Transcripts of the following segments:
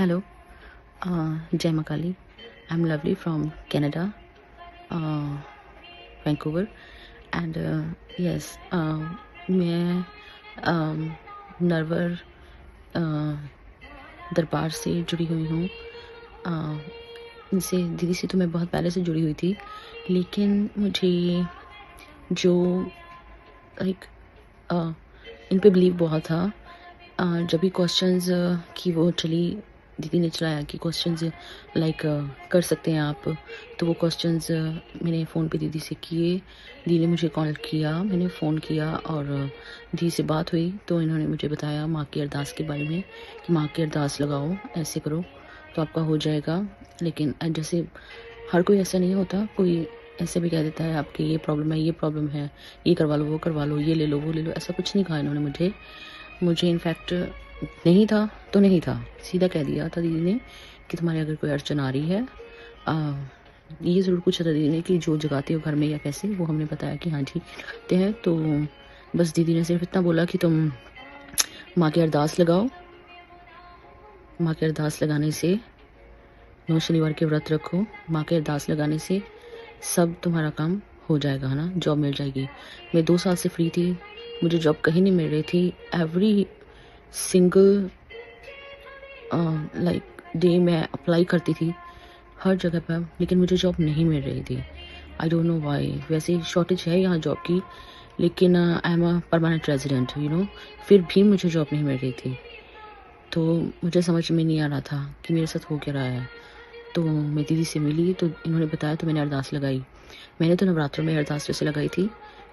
Hello, Jai Makali. I'm Lovely from Canada, uh, Vancouver, and yes, मैं नरवर दरबार से जुड़ी हुई हूँ। इनसे दीदी से तो मैं बहुत पहले से जुड़ी हुई थी, लेकिन मुझे जो लाइक इन पे बिलीव बहुत था। जब भी क्वेश्चंस की वो चली, दीदी ने चलाया कि क्वेश्चंस लाइक कर सकते हैं आप, तो वो क्वेश्चंस मैंने फ़ोन पे दीदी से किए। दीदी ने मुझे कॉल किया, मैंने फ़ोन किया और दीदी से बात हुई तो इन्होंने मुझे बताया माँ की अरदास के बारे में कि माँ की अरदास लगाओ, ऐसे करो तो आपका हो जाएगा। लेकिन जैसे हर कोई ऐसा नहीं होता, कोई ऐसे भी कह देता है आपकी ये प्रॉब्लम है, ये प्रॉब्लम है, ये करवा लो, वो करवा लो, ये ले लो, वो ले लो। ऐसा कुछ नहीं कहा इन्होंने मुझे इनफैक्ट नहीं था तो नहीं था, सीधा कह दिया था दीदी ने कि तुम्हारे अगर कोई अड़चन आ रही है, ये ज़रूर पूछा था दीदी ने कि जो जगाते हो घर में या कैसे, वो हमने बताया कि हाँ जी ते हैं। तो बस दीदी ने सिर्फ इतना बोला कि तुम माँ की अरदास लगाओ, माँ की अरदास लगाने से 9 शनिवार के व्रत रखो, माँ के अरदास लगाने से सब तुम्हारा काम हो जाएगा, है ना, जॉब मिल जाएगी। मैं 2 साल से फ्री थी, मुझे जॉब कहीं नहीं मिल रही थी। एवरी सिंगल लाइक डे मैं अप्लाई करती थी हर जगह पर, लेकिन मुझे जॉब नहीं मिल रही थी। I don't know why. वैसे शॉर्टेज है यहाँ जॉब की, लेकिन I am a permanent resident, फिर भी मुझे जॉब नहीं मिल रही थी। तो मुझे समझ में नहीं आ रहा था कि मेरे साथ हो क्या रहा है। तो मैं दीदी से मिली तो इन्होंने बताया, तो मैंने अरदास लगाई। मैंने तो नवरात्रों में अरदास जैसे लगाई थी,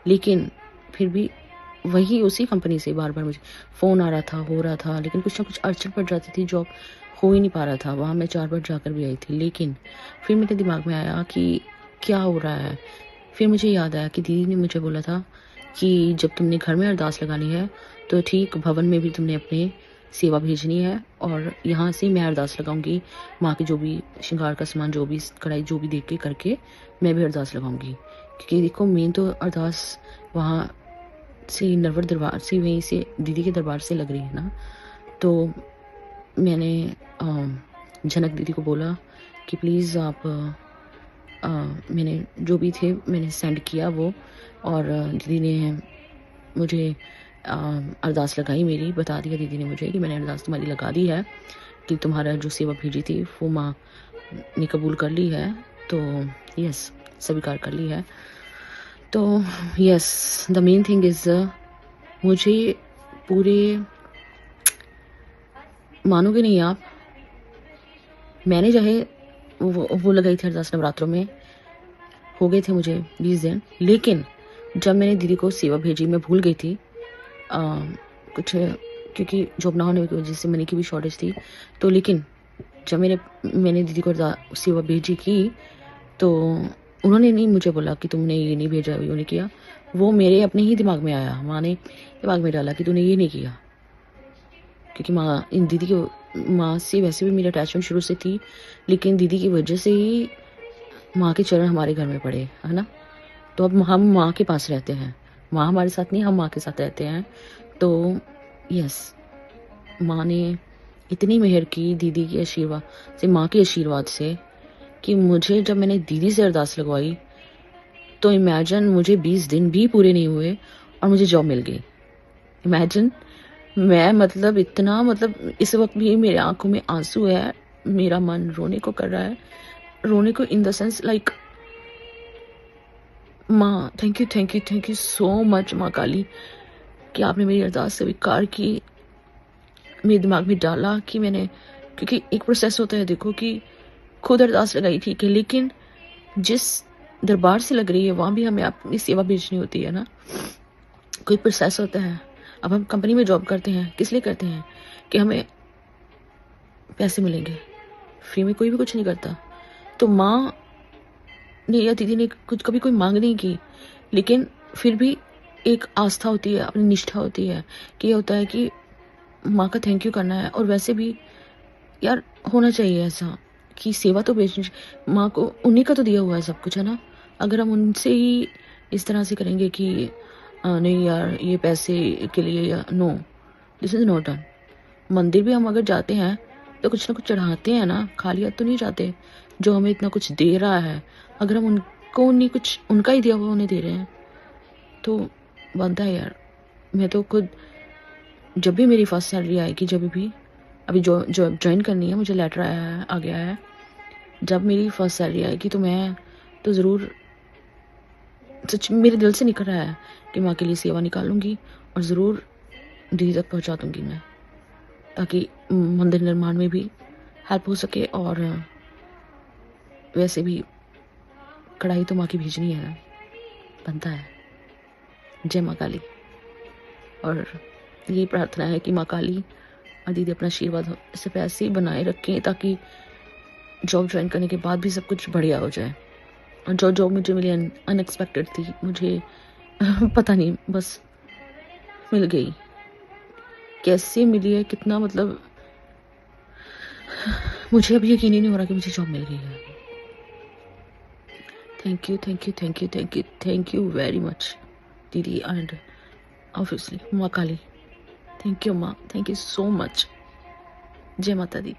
लेकिन फिर भी वही उसी कंपनी से बार बार मुझे फ़ोन आ रहा था, हो रहा था, लेकिन कुछ ना कुछ अड़चन पड़ जाती थी, जॉब हो ही नहीं पा रहा था। वहाँ मैं 4 बार जाकर भी आई थी, लेकिन फिर मेरे दिमाग में आया कि क्या हो रहा है। फिर मुझे याद आया कि दीदी ने मुझे बोला था कि जब तुमने घर में अरदास लगानी है तो ठीक भवन में भी तुमने अपने सेवा भेजनी है, और यहाँ से मैं अरदास लगाऊंगी, माँ की जो भी श्रृंगार का सामान, जो भी कढ़ाई, जो भी देख के करके मैं भी अरदास लगाऊंगी। क्योंकि देखो मेन तो अरदास वहाँ से नरवर दरबार से, वहीं से दीदी के दरबार से लग रही है ना। तो मैंने जनक दीदी को बोला कि प्लीज़ आप मैंने जो भी थे मैंने सेंड किया वो, और दीदी ने मुझे अरदास लगाई मेरी, बता दिया दीदी ने मुझे कि मैंने अरदास तुम्हारी लगा दी है, कि तुम्हारा जो सेवा भेजी थी वो माँ ने कबूल कर ली है। तो यस, स्वीकार कर ली है। तो yes, the main thing is मुझे पूरे, मानोगे नहीं आप, मैंने चाहे वो लगाई थी अरदास नवरात्रों में, हो गए थे मुझे 20 दिन, लेकिन जब मैंने दीदी को सेवा भेजी मैं भूल गई थी कुछ, क्योंकि जॉब ना होने की वजह से मनी की भी शॉर्टेज थी। तो लेकिन जब मैंने दीदी को सेवा भेजी की, तो उन्होंने नहीं मुझे बोला कि तुमने ये नहीं भेजा, ये नहीं किया। वो मेरे अपने ही दिमाग में आया, माँ ने दिमाग में डाला कि तूने ये नहीं किया। क्योंकि माँ, इन दीदी की माँ से वैसे भी मेरी अटैचमेंट शुरू से थी, लेकिन दीदी की वजह से ही माँ के चरण हमारे घर में पड़े, है ना। तो अब हम माँ के पास रहते हैं, माँ हमारे साथ नहीं, हम माँ के साथ रहते हैं। तो यस, माँ ने इतनी मेहर की दीदी के आशीर्वाद से, माँ के आशीर्वाद से, कि मुझे जब मैंने दीदी से अरदास लगवाई तो इमेजिन मुझे 20 दिन भी पूरे नहीं हुए और मुझे जॉब मिल गई। इमेजिन, मैं मतलब इतना, मतलब इस वक्त भी मेरे आंखों में आंसू है, मेरा मन रोने को कर रहा है, रोने को इन द सेंस लाइक, माँ थैंक यू सो मच माँ काली, कि आपने मेरी अरदास स्वीकार की, मेरे दिमाग में डाला कि मैंने, क्योंकि एक प्रोसेस होता है देखो कि खुद अरदास लगाई ठीक है, लेकिन जिस दरबार से लग रही है वहाँ भी हमें अपनी सेवा भेजनी होती है ना, कोई प्रोसेस होता है। अब हम कंपनी में जॉब करते हैं, किस लिए करते हैं, कि हमें पैसे मिलेंगे, फ्री में कोई भी कुछ नहीं करता। तो माँ ने या दीदी ने कुछ कभी कोई मांग नहीं की, लेकिन फिर भी एक आस्था होती है, अपनी निष्ठा होती है, कि ये होता है कि माँ का थैंक यू करना है। और वैसे भी यार होना चाहिए ऐसा कि सेवा तो भेजनी, माँ को उन्हीं का तो दिया हुआ है सब कुछ, है ना। अगर हम उनसे ही इस तरह से करेंगे कि नहीं यार ये पैसे के लिए, या no, this is not done. मंदिर भी हम अगर जाते हैं तो कुछ ना कुछ चढ़ाते हैं ना, खाली हाथ तो नहीं जाते। जो हमें इतना कुछ दे रहा है, अगर हम उनको नहीं कुछ उनका ही दिया हुआ उन्हें दे रहे हैं, तो बनता है यार। मैं तो खुद जब भी मेरी फर्स्ट सैलरी आएगी, जब भी अभी जो जो जॉइन करनी है, मुझे लेटर आ गया है। जब मेरी फर्स्ट सैलरी आएगी तो मैं तो ज़रूर, सच मेरे दिल से निकल रहा है कि माँ के लिए सेवा निकालूंगी और ज़रूर दीदी तक पहुँचा दूंगी मैं, ताकि मंदिर निर्माण में भी हेल्प हो सके। और वैसे भी कढ़ाई तो माँ की भेजनी है ना, बनता है। जय माँ काली। और यही प्रार्थना है कि माँ काली और दीदी अपना आशीर्वाद इसे ऐसे ही बनाए रखें, ताकि जॉब ज्वाइन करने के बाद भी सब कुछ बढ़िया हो जाए। और जो जॉब मुझे मिली अनएक्सपेक्टेड थी, मुझे पता नहीं, बस मिल गई। कैसे मिली है, कितना मतलब मुझे अभी यकीन ही नहीं हो रहा कि मुझे जॉब मिल गई है। Thank you, thank you, thank you, thank you, thank you very much दीदी एंड ऑब्वियसली माँ काली। थैंक यू माँ, थैंक यू सो मच। जय माता दी।